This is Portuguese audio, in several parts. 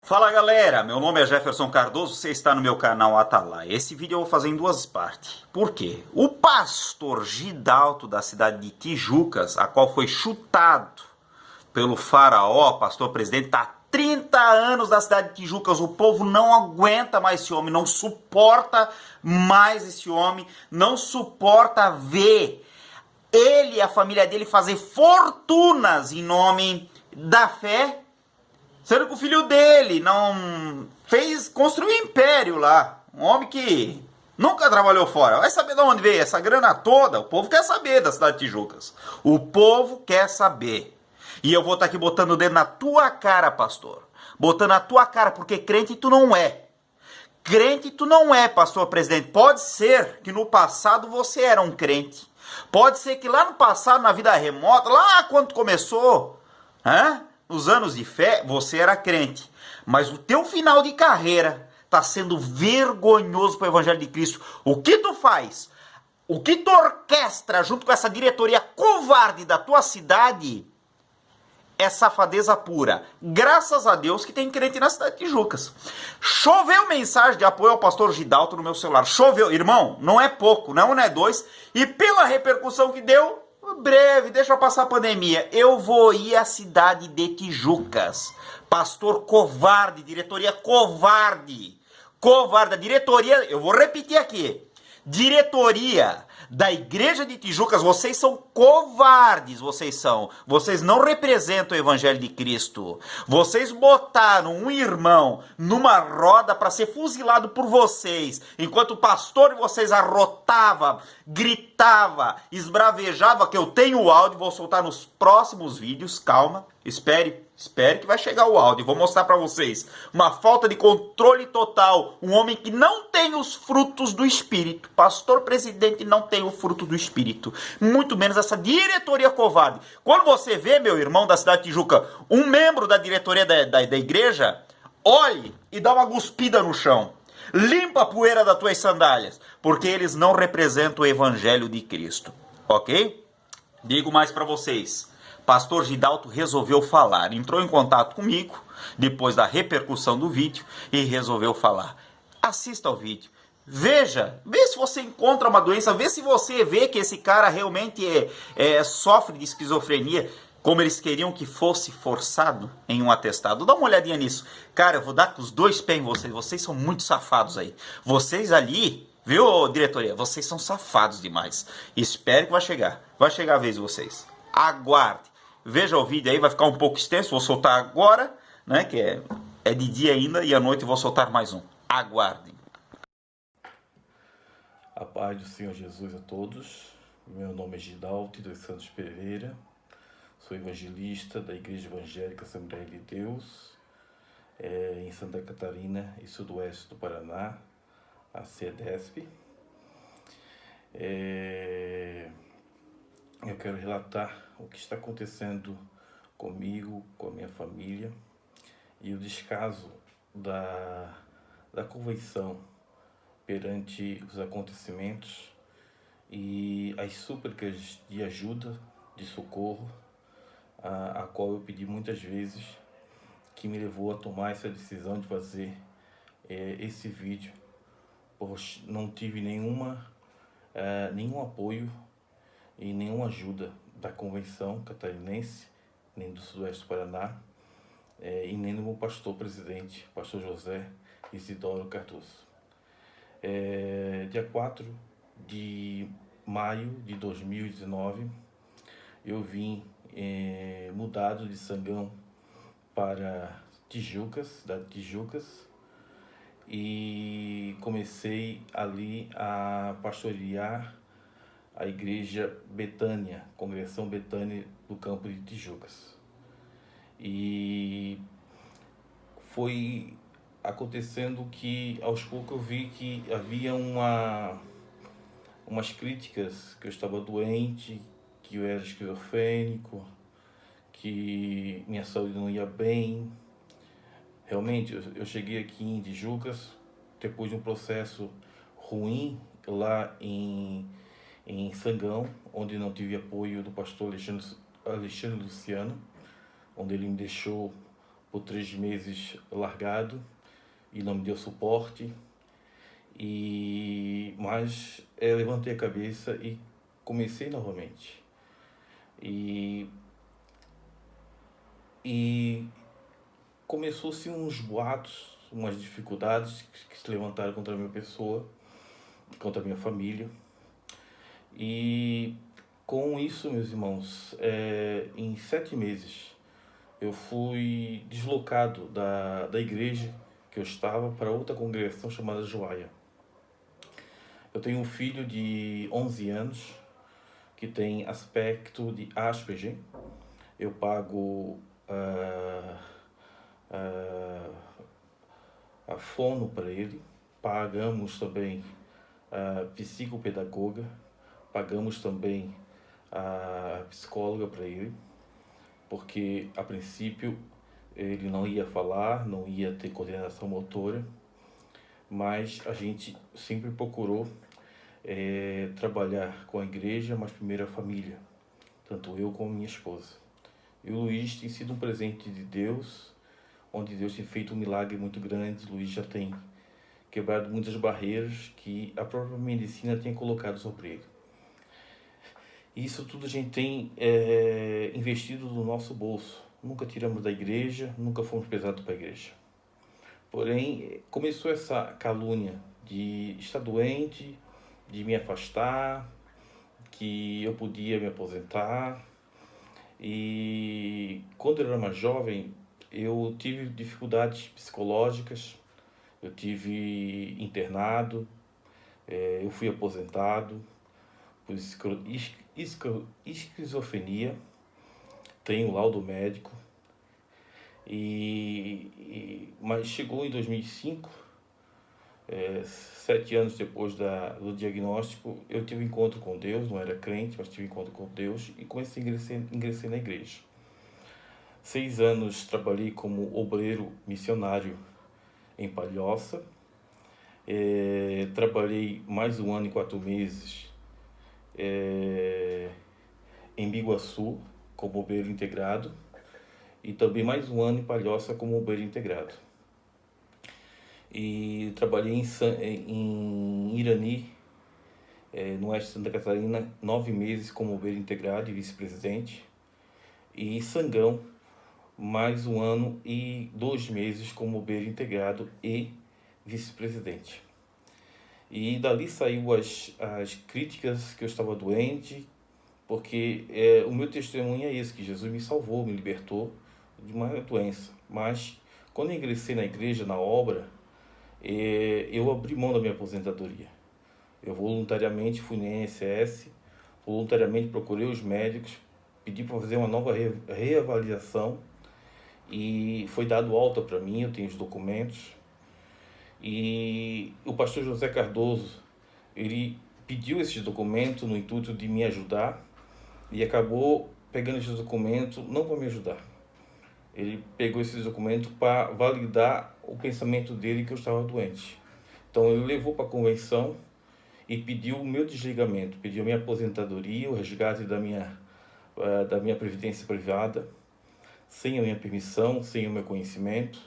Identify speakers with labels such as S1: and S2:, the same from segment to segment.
S1: Fala galera, meu nome é Jefferson Cardoso, você está no meu canal Atalaia. Esse vídeo eu vou fazer em duas partes. Por quê? O pastor Gidalto da cidade de Tijucas, a qual foi chutado pelo faraó, pastor presidente, está há 30 anos da cidade de Tijucas. O povo não aguenta mais esse homem, não suporta mais esse homem, não suporta ver ele e a família dele fazer fortunas em nome da fé. Sendo que o filho dele não construiu um império lá. Um homem que nunca trabalhou fora. Vai saber de onde veio essa grana toda? O povo quer saber da cidade de Tijucas. O povo quer saber. E eu vou estar aqui botando o dedo na tua cara, pastor. Botando na tua cara, porque crente tu não é. Crente tu não é, pastor presidente. Pode ser que no passado você era um crente. Pode ser que lá no passado, na vida remota, lá quando começou, nos anos de fé, você era crente. Mas o teu final de carreira está sendo vergonhoso para o Evangelho de Cristo. O que tu faz? O que tu orquestra junto com essa diretoria covarde da tua cidade é safadeza pura. Graças a Deus que tem crente na cidade de Tijucas. Choveu mensagem de apoio ao pastor Gidalto no meu celular. Choveu. Irmão, não é pouco, não é dois. E pela repercussão que deu, breve, deixa passar a pandemia. Eu vou ir à cidade de Tijucas. Pastor covarde, diretoria covarde. Covarde, a diretoria, eu vou repetir aqui. Diretoria da Igreja de Tijucas, vocês são covardes, vocês são. Vocês não representam o Evangelho de Cristo. Vocês botaram um irmão numa roda para ser fuzilado por vocês, enquanto o pastor de vocês arrotava, gritava, esbravejava, que eu tenho o áudio, vou soltar nos próximos vídeos, calma, espere que vai chegar o áudio, vou mostrar para vocês. Uma falta de controle total, um homem que não tem os frutos do Espírito. Pastor presidente não tem o fruto do Espírito, muito menos essa diretoria covarde. Quando você vê, meu irmão da cidade de Tijuca, um membro da diretoria da igreja, olhe e dá uma cuspida no chão. Limpa a poeira das tuas sandálias, porque eles não representam o Evangelho de Cristo, ok? Digo mais para vocês. Pastor Gidalto resolveu falar, entrou em contato comigo, depois da repercussão do vídeo, e resolveu falar. Assista ao vídeo, veja, vê se você encontra uma doença, vê se você vê que esse cara realmente sofre de esquizofrenia, como eles queriam que fosse forçado em um atestado. Dá uma olhadinha nisso. Cara, eu vou dar com os dois pés em vocês são muito safados aí. Vocês ali, viu, diretoria, vocês são safados demais. Espero que vai chegar a vez de vocês. Aguarde. Veja o vídeo aí, vai ficar um pouco extenso, vou soltar agora, né, que é de dia ainda, e à noite eu vou soltar mais um. Aguardem.
S2: A paz do Senhor Jesus a todos. Meu nome é Gidalto dos Santos Pereira, sou evangelista da Igreja Evangélica Assembleia de Deus, em Santa Catarina e sudoeste do Paraná, a CEDESP. Eu quero relatar o que está acontecendo comigo, com a minha família, e o descaso da convenção perante os acontecimentos e as súplicas de ajuda, de socorro, a qual eu pedi muitas vezes, que me levou a tomar essa decisão de fazer esse vídeo, pois não tive nenhum apoio e nenhuma ajuda da convenção catarinense, nem do sudoeste do Paraná, e nem do meu pastor presidente, pastor José Isidoro Cardoso. Dia 4 de maio de 2019, eu vim mudado de Sangão para Tijucas, cidade de Tijucas, e comecei ali a pastorear a Igreja Betânia, Congregação Betânia do Campo de Tijucas. E foi acontecendo que aos poucos eu vi que havia umas críticas, que eu estava doente, que eu era esquizofrênico, que minha saúde não ia bem. Realmente, eu cheguei aqui em Tijucas depois de um processo ruim lá em Sangão, onde não tive apoio do pastor Alexandre Luciano, onde ele me deixou por 3 meses largado e não me deu suporte. Mas levantei a cabeça e comecei novamente. E, e começou-se uns boatos, umas dificuldades que se levantaram contra a minha pessoa, contra a minha família. E com isso, meus irmãos, em 7 meses eu fui deslocado da igreja que eu estava para outra congregação chamada Joaia. Eu tenho um filho de 11 anos que tem aspecto de Asperger. Eu pago a fono para ele, pagamos também a psicopedagoga, pagamos também a psicóloga para ele, porque a princípio ele não ia falar, não ia ter coordenação motora, mas a gente sempre procurou trabalhar com a igreja, mas primeiro a família, tanto eu como minha esposa. E o Luiz tem sido um presente de Deus, onde Deus tem feito um milagre muito grande. O Luiz já tem quebrado muitas barreiras que a própria medicina tem colocado sobre ele. E isso tudo a gente tem investido do nosso bolso. Nunca tiramos da igreja, nunca fomos pesados para a igreja. Porém, começou essa calúnia de estar doente, de me afastar, que eu podia me aposentar. E quando eu era mais jovem, eu tive dificuldades psicológicas, eu tive internado, eu fui aposentado por esquizofrenia, tenho laudo médico, mas chegou em 2005, 7 anos depois do diagnóstico, eu tive um encontro com Deus, não era crente, mas tive um encontro com Deus e comecei a ingressar na igreja. 6 anos trabalhei como obreiro missionário em Palhoça. Trabalhei mais 1 ano e 4 meses em Biguaçu como obreiro integrado e também mais 1 ano em Palhoça como obreiro integrado. E trabalhei em Irani, no oeste de Santa Catarina, 9 meses como obreiro integrado e vice-presidente. E em Sangão, mais 1 ano e 2 meses como obreiro integrado e vice-presidente. E dali saiu as críticas que eu estava doente, porque o meu testemunho é esse, que Jesus me salvou, me libertou de uma doença. Mas quando eu ingressei na igreja, na obra, eu abri mão da minha aposentadoria. Eu voluntariamente fui na INSS, voluntariamente procurei os médicos, pedi para fazer uma nova reavaliação e foi dado alta para mim, eu tenho os documentos. E o pastor José Cardoso, ele pediu esses documentos no intuito de me ajudar e acabou pegando esses documentos não para me ajudar. Ele pegou esses documentos para validar o pensamento dele que eu estava doente. Então ele levou para a convenção e pediu o meu desligamento, pediu a minha aposentadoria, o resgate da minha previdência privada, sem a minha permissão, sem o meu conhecimento.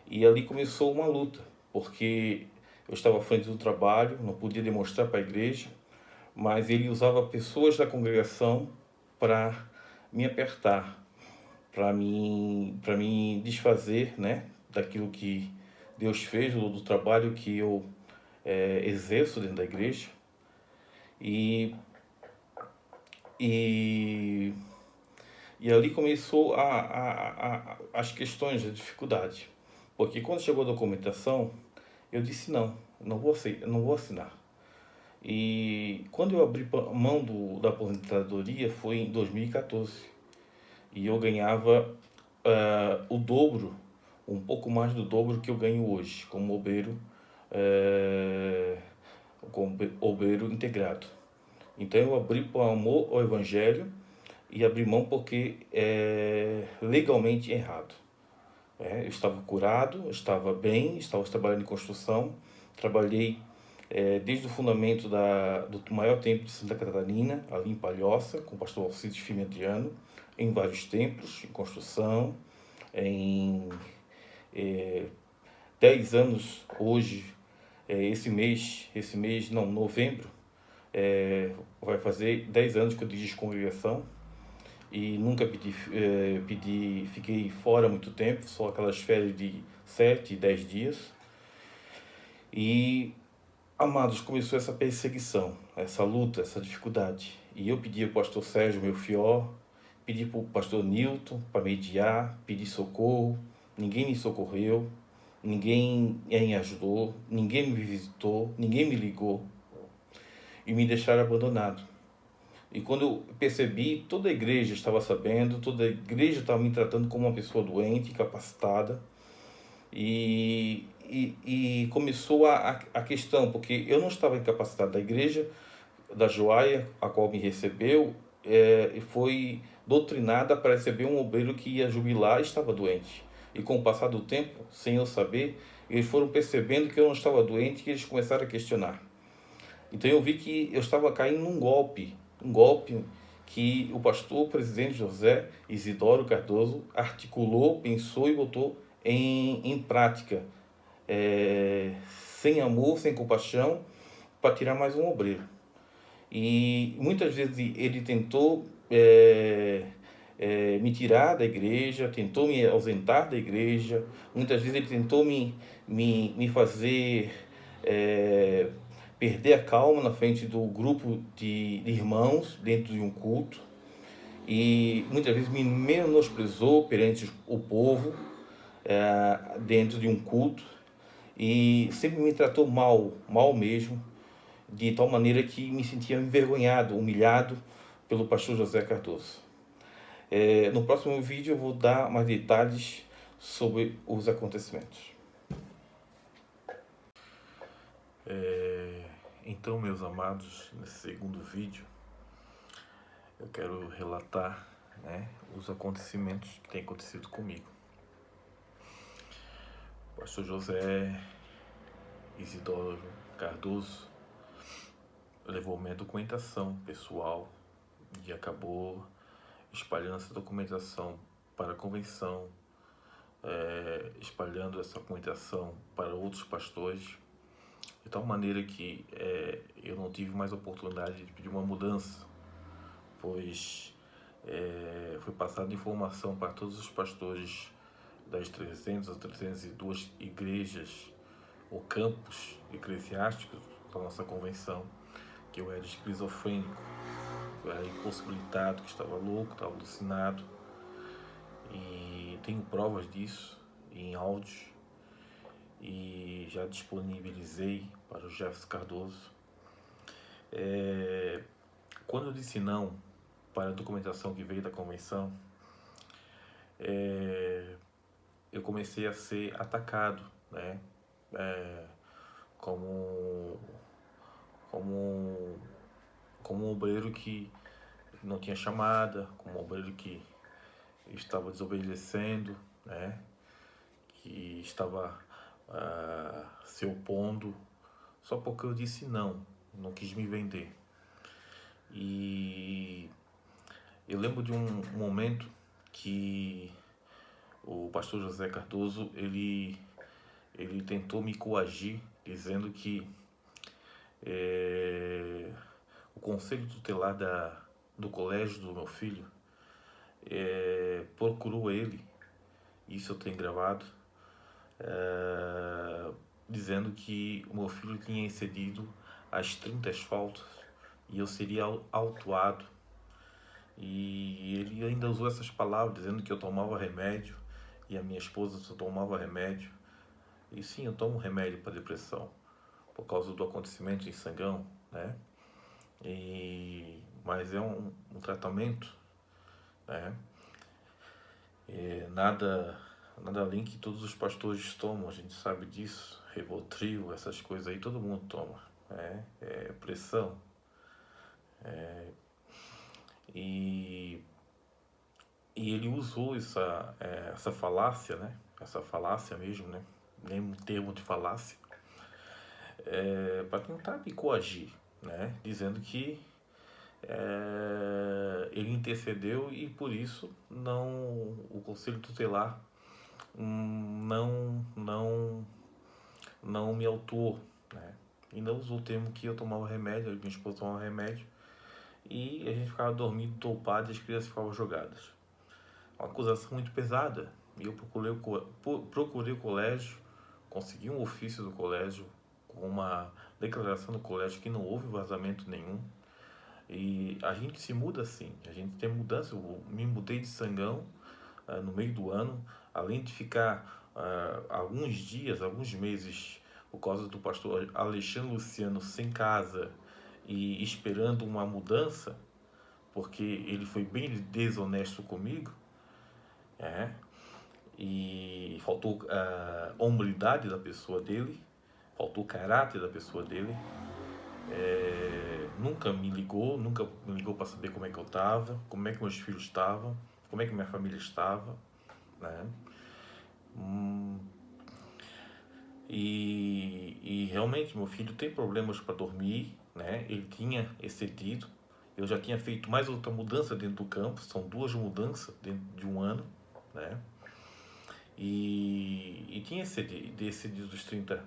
S2: E ali começou uma luta, porque eu estava à frente do trabalho, não podia demonstrar para a igreja, mas ele usava pessoas da congregação para me apertar, para me desfazer, né, daquilo que Deus fez, do trabalho que eu exerço dentro da igreja. E ali começou as questões, a dificuldade. Porque quando chegou a documentação, eu disse não vou assinar. E quando eu abri mão da aposentadoria foi em 2014. E eu ganhava o dobro, um pouco mais do dobro que eu ganho hoje, como obreiro integrado. Então eu abri por amor ao Evangelho e abri mão porque é legalmente errado. Eu estava curado, eu estava bem, estava trabalhando em construção, trabalhei desde o fundamento do maior templo de Santa Catarina, ali em Palhoça, com o pastor Alcides Fimetriano, em vários templos, em construção, em 10 anos hoje, não, novembro, vai fazer 10 anos que eu dirijo congregação e nunca fiquei fora muito tempo, só aquelas férias de 7, 10 dias. E, amados, começou essa perseguição, essa luta, essa dificuldade. E eu pedi ao pastor Sérgio, meu fió, pedi para o pastor Newton para mediar, pedi socorro, ninguém me socorreu, ninguém me ajudou, ninguém me visitou, ninguém me ligou e me deixaram abandonado. E quando eu percebi, toda a igreja estava sabendo, toda a igreja estava me tratando como uma pessoa doente, incapacitada. E começou a questão, porque eu não estava incapacitado. Da igreja da Joaia, a qual me recebeu, foi doutrinada para receber um obreiro que ia jubilar e estava doente. E com o passar do tempo, sem eu saber, eles foram percebendo que eu não estava doente e eles começaram a questionar. Então eu vi que eu estava caindo num golpe, um golpe que o pastor presidente José Isidoro Cardoso articulou, pensou e botou em prática, sem amor, sem compaixão, para tirar mais um obreiro. E muitas vezes ele tentou me tirar da igreja, tentou me ausentar da igreja, muitas vezes ele tentou me fazer perder a calma na frente do grupo de irmãos dentro de um culto, e muitas vezes me menosprezou perante o povo dentro de um culto, e sempre me tratou mal mesmo, de tal maneira que me sentia envergonhado, humilhado pelo pastor José Cardoso. No próximo vídeo eu vou dar mais detalhes sobre os acontecimentos. Então, meus amados, nesse segundo vídeo eu quero relatar, os acontecimentos que têm acontecido comigo. O pastor José Isidoro Cardoso levou minha documentação pessoal e acabou espalhando essa documentação para a convenção, espalhando essa documentação para outros pastores, de tal maneira que eu não tive mais oportunidade de pedir uma mudança, pois foi passada informação para todos os pastores das 300 a 302 igrejas ou campos eclesiásticos da nossa convenção, que eu era esquizofrênico, que eu era impossibilitado, que estava louco, estava alucinado, e tenho provas disso em áudios, e já disponibilizei para o Jefferson Cardoso. Quando eu disse não para a documentação que veio da convenção, eu comecei a ser atacado, como um obreiro que não tinha chamada, como um obreiro que estava desobedecendo, que estava se opondo, só porque eu disse não quis me vender. E eu lembro de um momento que o pastor José Cardoso, ele tentou me coagir, dizendo que o conselho tutelar do colégio do meu filho procurou ele, isso eu tenho gravado, dizendo que o meu filho tinha excedido as 30 faltas e eu seria autuado. E ele ainda usou essas palavras, dizendo que eu tomava remédio e a minha esposa só tomava remédio. E sim, eu tomo remédio para depressão por causa do acontecimento em Sangão, mas é um tratamento, nada além que todos os pastores tomam, a gente sabe disso, Rivotril, essas coisas aí, todo mundo toma, pressão, e ele usou essa falácia, essa falácia mesmo, nem um termo de falácia, para tentar me coagir, dizendo que ele intercedeu e por isso o conselho tutelar não me autuou, né? Ainda usou o termo que eu tomava remédio, minha esposa tomava remédio, e a gente ficava dormindo topado e as crianças ficavam jogadas. Uma acusação muito pesada. E eu procurei o colégio, consegui um ofício do colégio, com uma declaração do colégio que não houve vazamento nenhum. E a gente se muda assim, a gente tem mudança. Eu me mudei de Sangão no meio do ano, além de ficar alguns dias, alguns meses, por causa do pastor Alexandre Luciano sem casa e esperando uma mudança, porque ele foi bem desonesto comigo, e faltou a hombridade da pessoa dele, faltou o caráter da pessoa dele. Nunca me ligou para saber como é que eu estava, como é que meus filhos estavam, como é que minha família estava, né? E realmente meu filho tem problemas para dormir, né? Ele tinha excedido. Eu já tinha feito mais outra mudança dentro do campo, são 2 mudanças dentro de um ano, né? E tinha excedido dos 30,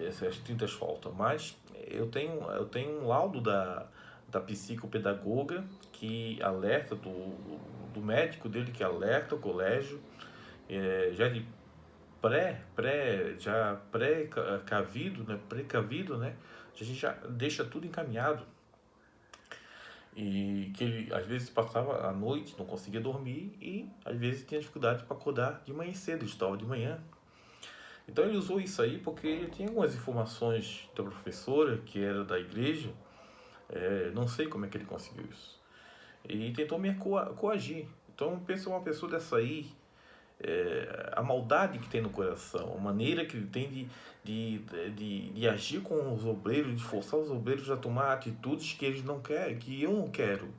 S2: essas 30 faltas, mas eu tenho um laudo da psicopedagoga que alerta, do médico dele que alerta o colégio, já de precavido, né? A gente já deixa tudo encaminhado. E que ele às vezes passava a noite, não conseguia dormir e às vezes tinha dificuldade para acordar de manhã cedo, estava de manhã. Então ele usou isso aí porque ele tinha algumas informações da professora, que era da igreja, não sei como é que ele conseguiu isso. E tentou me coagir. Então pensa uma pessoa dessa aí, a maldade que tem no coração, a maneira que ele tem de agir com os obreiros, de forçar os obreiros a tomar atitudes que eles não querem, que eu não quero,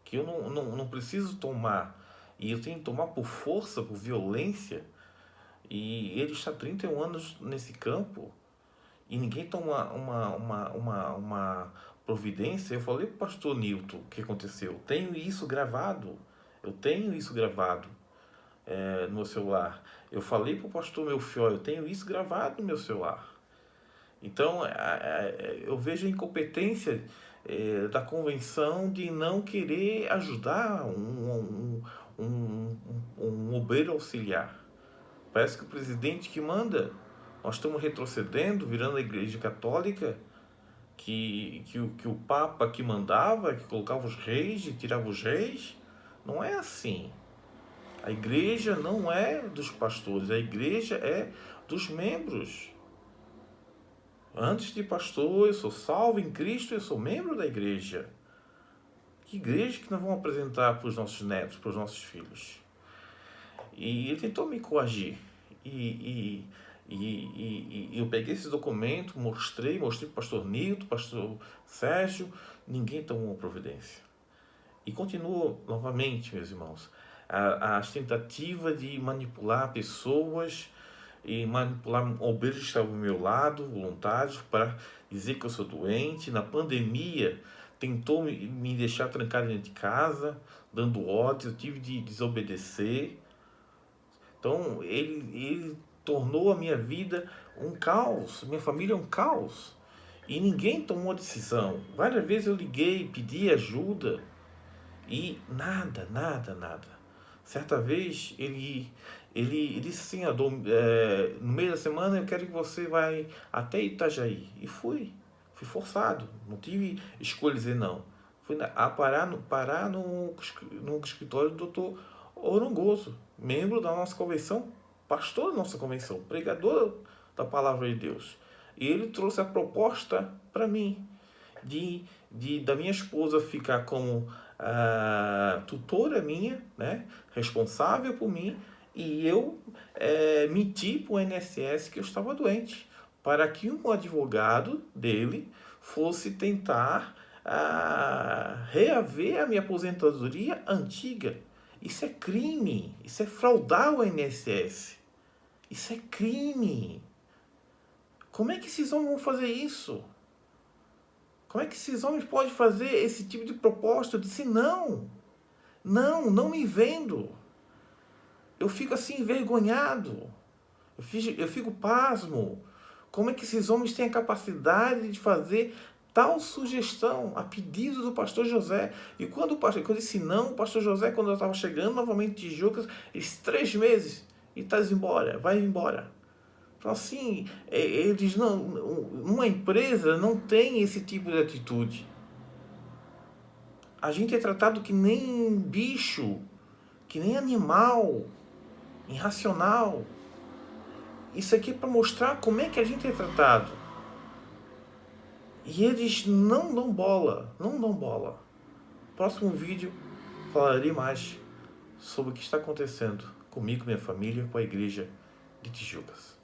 S2: que eu não preciso tomar, e eu tenho que tomar por força, por violência, e ele está há 31 anos nesse campo, e ninguém toma uma providência. Eu falei para o pastor Nilton o que aconteceu, eu tenho isso gravado no meu celular. Eu falei para o pastor Melchior, eu tenho isso gravado no meu celular. Então, eu vejo a incompetência da convenção de não querer ajudar um obreiro auxiliar. Parece que o presidente que manda. Nós estamos retrocedendo, virando a igreja católica, que o Papa que mandava, que colocava os reis e tirava os reis. Não é assim. A igreja não é dos pastores, a igreja é dos membros. Antes de pastor, eu sou salvo em Cristo, eu sou membro da igreja. Que igreja que nós vamos apresentar para os nossos netos, para os nossos filhos? E ele tentou me coagir. E eu peguei esse documento, mostrei para o pastor Nilton, pastor Sérgio, ninguém tomou providência. E continua novamente, meus irmãos, as tentativas de manipular pessoas e manipular obreiros que estavam ao meu lado, voluntários, para dizer que eu sou doente. Na pandemia, tentou me deixar trancado dentro de casa, dando ordens, eu tive de desobedecer. Então, ele tornou a minha vida um caos, minha família é um caos. E ninguém tomou decisão. Várias vezes eu liguei, pedi ajuda e nada. Certa vez ele disse assim, no meio da semana eu quero que você vai até Itajaí. E fui forçado, não tive escolha de dizer não. Fui parar no escritório do Dr. Orongoso, membro da nossa convenção, pastor da nossa convenção, pregador da palavra de Deus. E ele trouxe a proposta para mim da minha esposa ficar como tutora minha, né, responsável por mim, e eu mentir para o INSS que eu estava doente, para que um advogado dele fosse tentar reaver a minha aposentadoria antiga. Isso é crime, isso é fraudar o INSS, isso é crime. Como é que esses homens vão fazer isso? Como é que esses homens podem fazer esse tipo de proposta? Eu disse, não me vendo. Eu fico assim envergonhado. Eu fico pasmo. Como é que esses homens têm a capacidade de fazer tal sugestão a pedido do pastor José? E quando eu disse não, o pastor José, quando eu estava chegando novamente em Tijucas, disse 3 meses e estás embora, vai embora. Então assim, eles não, uma empresa não tem esse tipo de atitude. A gente é tratado que nem bicho, que nem animal, irracional. Isso aqui é para mostrar como é que a gente é tratado. E eles não dão bola, não dão bola. Próximo vídeo falarei mais sobre o que está acontecendo comigo, minha família, com a igreja de Tijucas.